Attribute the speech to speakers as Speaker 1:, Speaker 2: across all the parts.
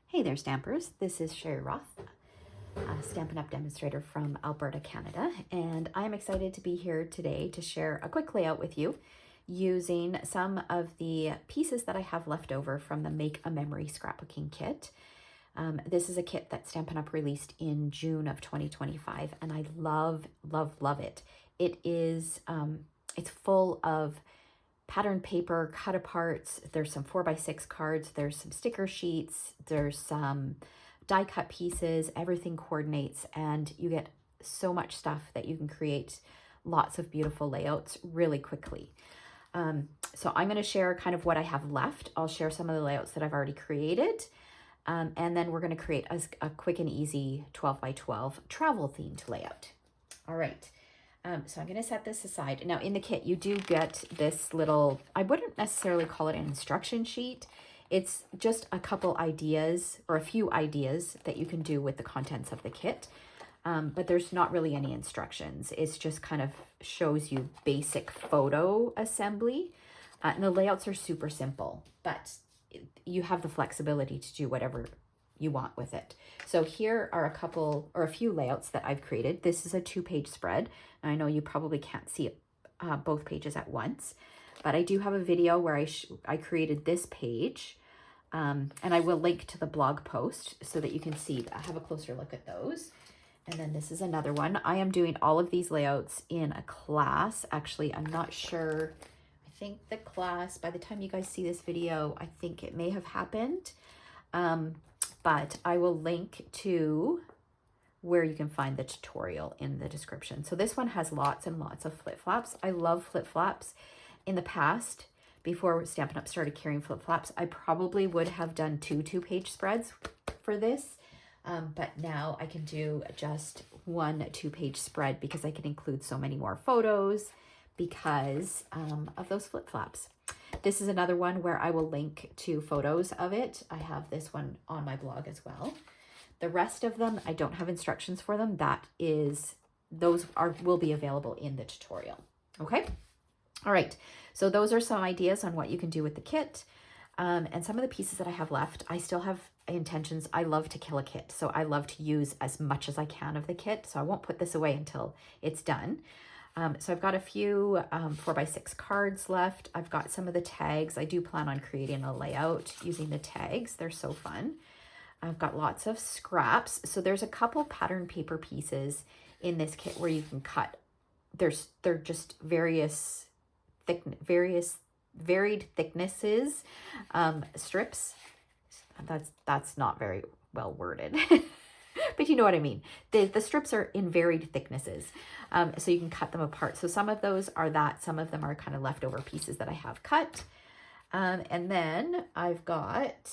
Speaker 1: Hey there, Stampers. This is Sherry Roth, a Stampin' Up! Demonstrator from Alberta, Canada, and I'm excited to be here today to share a quick layout with you using some of the pieces that I have left over from the Make a Memory scrapbooking kit. This is a kit that Stampin' Up! Released in June of 2025, and I love, love, love it. It is, it's full of pattern paper, cut aparts. There's some 4x6 cards. There's some sticker sheets. There's some die cut pieces. Everything coordinates, and you get so much stuff that you can create lots of beautiful layouts really quickly. So I'm going to share kind of what I have left. I'll share some of the layouts that I've already created. And then we're going to create a quick and easy 12x12 travel themed layout. All right. So I'm going to set this aside. Now in the kit, you do get this little, I wouldn't necessarily call it an instruction sheet. It's just a couple ideas or a few ideas that you can do with the contents of the kit. But there's not really any instructions. It's just kind of shows you basic photo assembly. And the layouts are super simple, but you have the flexibility to do whatever you want with it. So here are a couple or a few layouts that I've created. This is a 2-page spread. I know you probably can't see both pages at once, but I do have a video where I created this page, and I will link to the blog post so that you can see, have a closer look at those. And then this is another one. I am doing all of these layouts in a class. Actually, I'm not sure. I think the class, by the time you guys see this video, I think it may have happened. But I will link to where you can find the tutorial in the description. So this one has lots and lots of flip-flops. I love flip-flops. In the past, before Stampin' Up! Started carrying flip-flops, I probably would have done two-page spreads for this. But now I can do just one 2-page spread because I can include so many more photos because of those flip-flops. This is another one where I will link to photos of it. I have this one on my blog as well. The rest of them, I don't have instructions for them. Those will be available in the tutorial. Okay. All right. So those are some ideas on what you can do with the kit. And some of the pieces that I have left, I still have intentions. I love to kill a kit. So I love to use as much as I can of the kit. So I won't put this away until it's done. So I've got a few 4x6 cards left. I've got some of the tags. I do plan on creating a layout using the tags. They're so fun. I've got lots of scraps. So there's a couple pattern paper pieces in this kit where you can cut. They're just varied thicknesses, strips. That's not very well worded. But you know what I mean. The strips are in varied thicknesses, so you can cut them apart. So some of those are that. Some of them are kind of leftover pieces that I have cut. And then I've got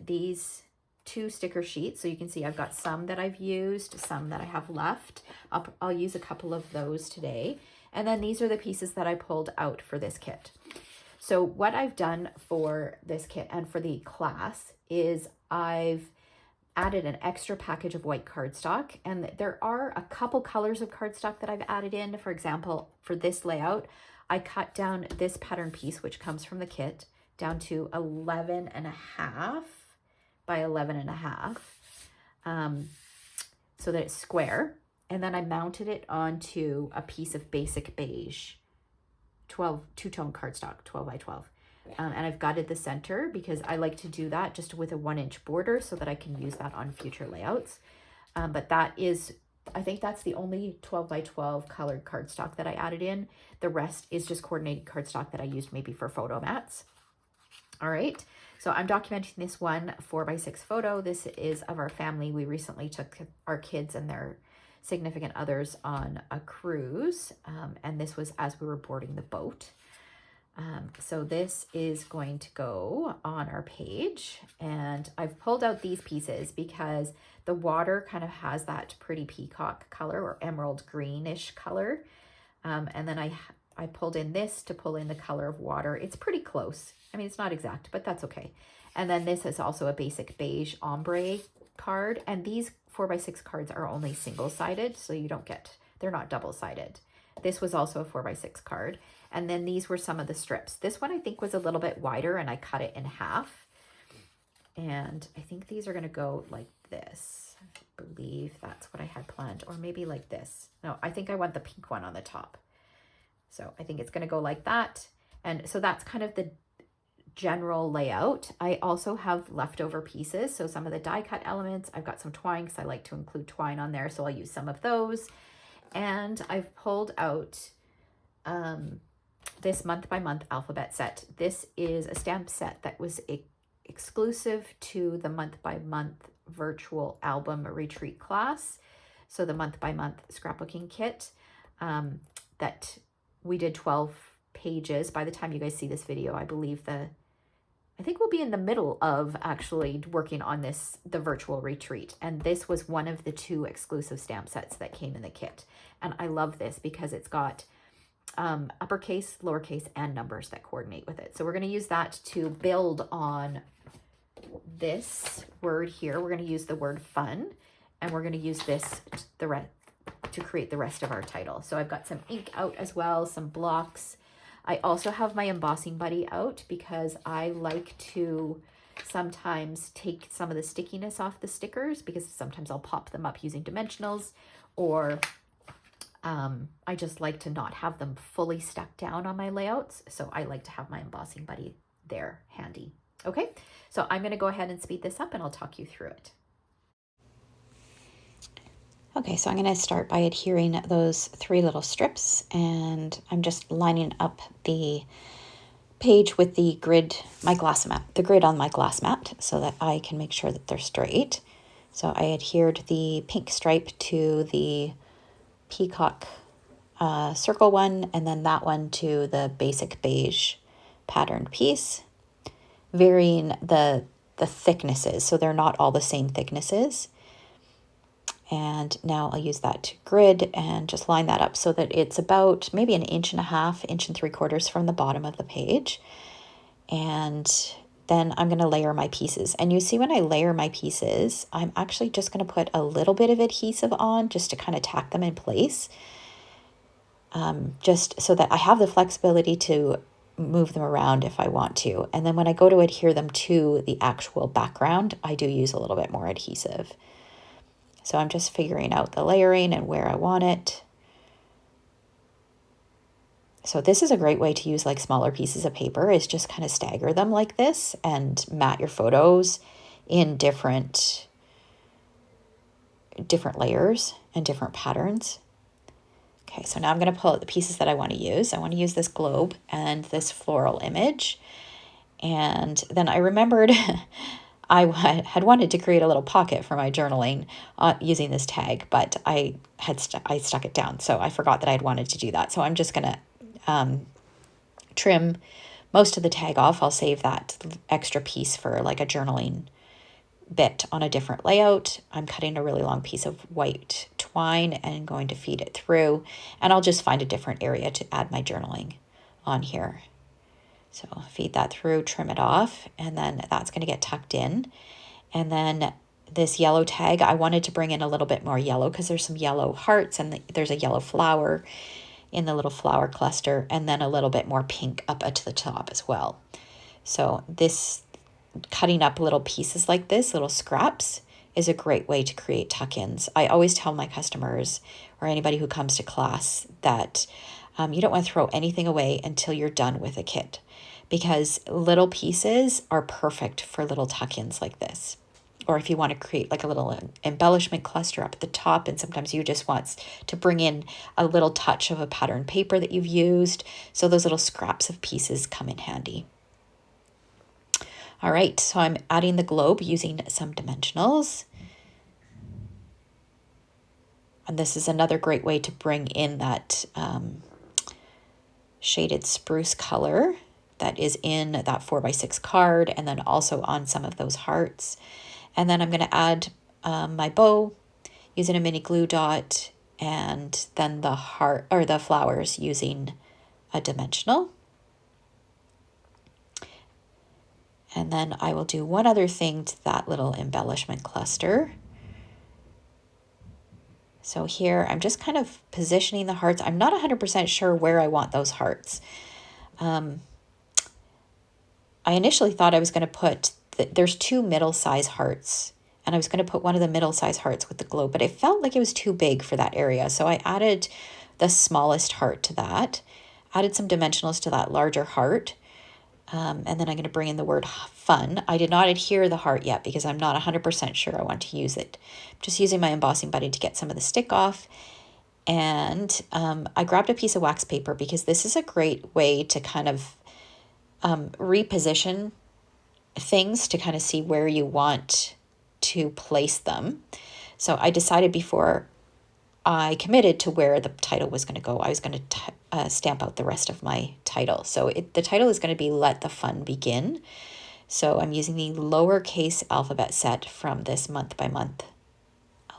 Speaker 1: these 2 sticker sheets. So you can see I've got some that I've used, some that I have left. I'll use a couple of those today. And then these are the pieces that I pulled out for this kit. So what I've done for this kit and for the class is I've added an extra package of white cardstock, and there are a couple colors of cardstock that I've added in. For example, for this layout, I cut down this pattern piece, which comes from the kit, down to 11.5 by 11.5, so that it's square. And then I mounted it onto a piece of basic beige, 2-tone cardstock, 12x12. And I've gutted the center because I like to do that just with a 1-inch border so that I can use that on future layouts. But that is, I think that's the only 12x12 colored cardstock that I added in. The rest is just coordinated cardstock that I used maybe for photo mats. All right, so I'm documenting this one 4x6 photo. This is of our family. We recently took our kids and their significant others on a cruise, and this was as we were boarding the boat. So this is going to go on our page, and I've pulled out these pieces because the water kind of has that pretty peacock color or emerald greenish color. And then I pulled in this to pull in the color of water. It's pretty close. I mean, it's not exact, but that's okay. And then this is also a basic beige ombre card. And these 4x6 cards are only single-sided, so they're not double-sided. This was also a 4x6 card. And then these were some of the strips. This one I think was a little bit wider, and I cut it in half. And I think these are going to go like this. I believe that's what I had planned, or maybe like this. No, I think I want the pink one on the top. So I think it's going to go like that. And so that's kind of the general layout. I also have leftover pieces. So some of the die cut elements, I've got some twine because I like to include twine on there. So I'll use some of those. And I've pulled out this month by month alphabet set. This is a stamp set that was exclusive to the month by month virtual album retreat class. So the month by month scrapbooking kit that we did 12 pages. By the time you guys see this video, I believe I think we'll be in the middle of actually working on the virtual retreat. And this was one of the 2 exclusive stamp sets that came in the kit. And I love this because it's got uppercase, lowercase, and numbers that coordinate with it. So we're going to use that to build on this word here. We're going to use the word fun, and we're going to use this to create the rest of our title. So I've got some ink out as well, some blocks. I also have my embossing buddy out because I like to sometimes take some of the stickiness off the stickers, because sometimes I'll pop them up using dimensionals, or I just like to not have them fully stuck down on my layouts. So I like to have my embossing buddy there handy. Okay, so I'm going to go ahead and speed this up and I'll talk you through it. Okay, so I'm going to start by adhering those 3 little strips, and I'm just lining up the page with the grid, the grid on my glass mat, so that I can make sure that they're straight. So I adhered the pink stripe to the peacock circle one, and then that one to the basic beige patterned piece, varying the thicknesses, so they're not all the same thicknesses. And now I'll use that to grid and just line that up so that it's about maybe 1.5 inches, 1 3/4 from the bottom of the page. And then I'm going to layer my pieces. And you see when I layer my pieces, I'm actually just going to put a little bit of adhesive on just to kind of tack them in place. Just so that I have the flexibility to move them around if I want to. And then when I go to adhere them to the actual background, I do use a little bit more adhesive. So I'm just figuring out the layering and where I want it. So this is a great way to use like smaller pieces of paper, is just kind of stagger them like this and mat your photos in different layers and different patterns. Okay, so now I'm going to pull out the pieces that I want to use. I want to use this globe and this floral image. And then I remembered I had wanted to create a little pocket for my journaling using this tag, but I stuck it down. So I forgot that I'd wanted to do that. So I'm just going to trim most of the tag off. I'll save that extra piece for like a journaling bit on a different layout. I'm cutting a really long piece of white twine and going to feed it through, and I'll just find a different area to add my journaling on here. So feed that through, trim it off, and then that's going to get tucked in. And then this yellow tag, I wanted to bring in a little bit more yellow because there's some yellow hearts and there's a yellow flower in the little flower cluster, and then a little bit more pink up to the top as well. So this cutting up little pieces like this, little scraps, is a great way to create tuck-ins. I always tell my customers or anybody who comes to class that you don't want to throw anything away until you're done with a kit, because little pieces are perfect for little tuck-ins like this. Or if you want to create like a little embellishment cluster up at the top, and sometimes you just want to bring in a little touch of a pattern paper that you've used. So those little scraps of pieces come in handy. All right, so I'm adding the globe using some dimensionals. And this is another great way to bring in that shaded spruce color that is in that 4x6 card, and then also on some of those hearts. And then I'm going to add my bow using a mini glue dot, and then the heart or the flowers using a dimensional. And then I will do one other thing to that little embellishment cluster. So here I'm just kind of positioning the hearts. I'm not 100% sure where I want those hearts. I initially thought I was going to put there's two middle-size hearts, and I was going to put one of the middle-size hearts with the globe, but it felt like it was too big for that area. So I added the smallest heart to that, added some dimensionals to that larger heart. And then I'm going to bring in the word fun. I did not adhere the heart yet because I'm not 100% sure I want to use it. I'm just using my embossing buddy to get some of the stick off. And I grabbed a piece of wax paper because this is a great way to kind of reposition things to kind of see where you want to place them. So I decided before I committed to where the title was going to go, I was going to stamp out the rest of my title. So the title is going to be Let the Fun Begin. So I'm using the lowercase alphabet set from this month by month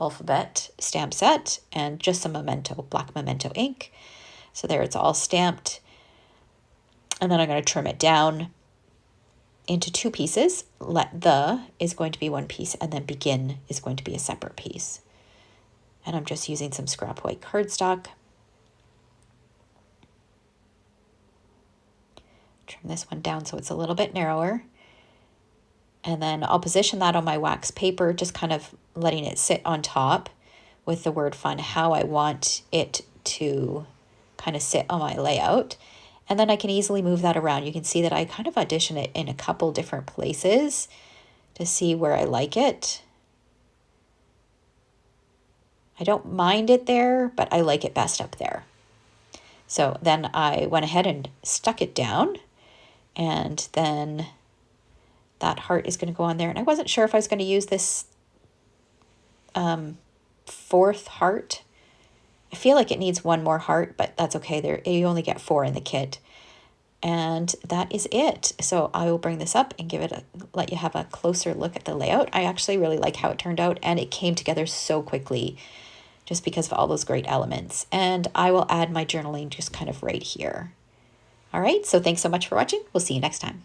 Speaker 1: alphabet stamp set and just some memento, black memento ink. So there it's all stamped. And then I'm going to trim it down into two pieces. Let the is going to be one piece, and then begin is going to be a separate piece. And I'm just using some scrap white cardstock. Trim this one down so it's a little bit narrower. And then I'll position that on my wax paper, just kind of letting it sit on top with the word fun, how I want it to kind of sit on my layout. And then I can easily move that around. You can see that I kind of audition it in a couple different places to see where I like it. I don't mind it there, but I like it best up there. So then I went ahead and stuck it down, and then that heart is going to go on there. And I wasn't sure if I was going to use this fourth heart. I feel like it needs one more heart, but that's okay. You only get 4 in the kit. And that is it. So I will bring this up and let you have a closer look at the layout. I actually really like how it turned out, and it came together so quickly just because of all those great elements. And I will add my journaling just kind of right here. All right, so thanks so much for watching. We'll see you next time.